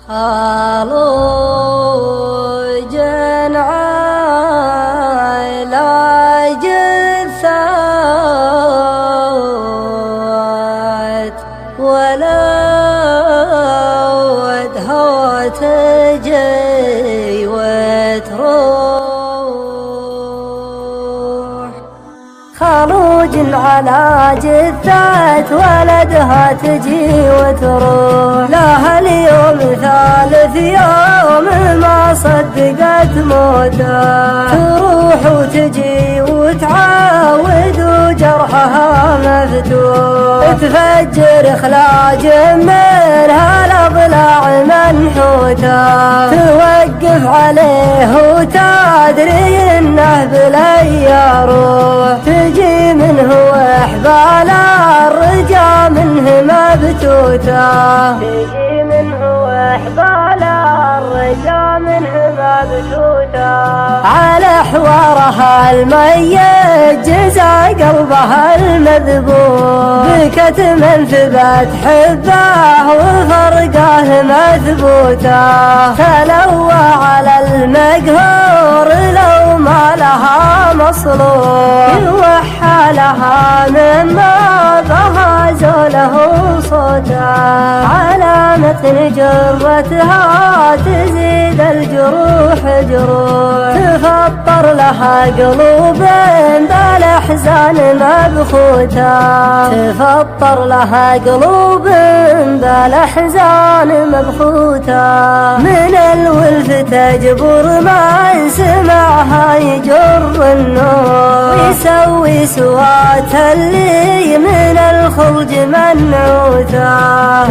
خالوج عيلا جثات ولو دهوت تجي وتروح. خالوج على جثات ولدها تجي وتروح. لها اليوم ثالث يوم ما صدقت موته. تروح وتجي وتعاود وجرحها مفتوح. تفجر خلاج منها الاضلاع منحوته. توقف عليه وتدري انه بلي روح. تجي منه واحبال الرجا منه مبتوته. تجي منه واحبال الرجا منه مبتوته. على حوارها الميت جزى قلبها المذبوح. بكتم ثبت حبه وفرقه مثبوته. تلوى على المقهور لو ما لها مصلوح. يوحى لها مما بها زوله صوته. على متن جرتها تزيد الجروح جروح. تفطر لها قلوب بالاحزان مبخوته. تفطر لها قلوب بالاحزان مبخوته. من الولف تجبر من سمعها يجر النور. يسوي سوات اللي من الخرج منعوته.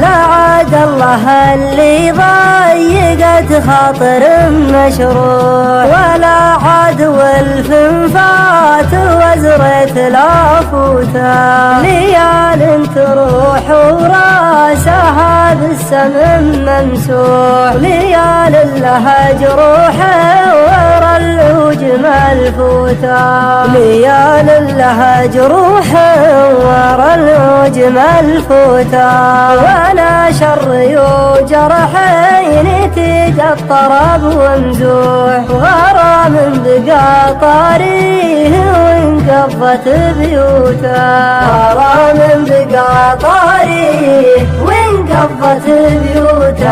لا عاد الله اللي ضيقت خاطر مشروع. ولا عاد ولف فات وزرت لافوته. ليال تروح وراسها بالسمم ممسوح. ليال لها جروح ورا العوج ملفوته. ليال لها جروح ورا العوج ملفوته. وانا شري وجرحين تقطرب ومزوح. غرام بقى طاريه وانقضت بيوته. غرام بقى طاريه وانقضت بيوته.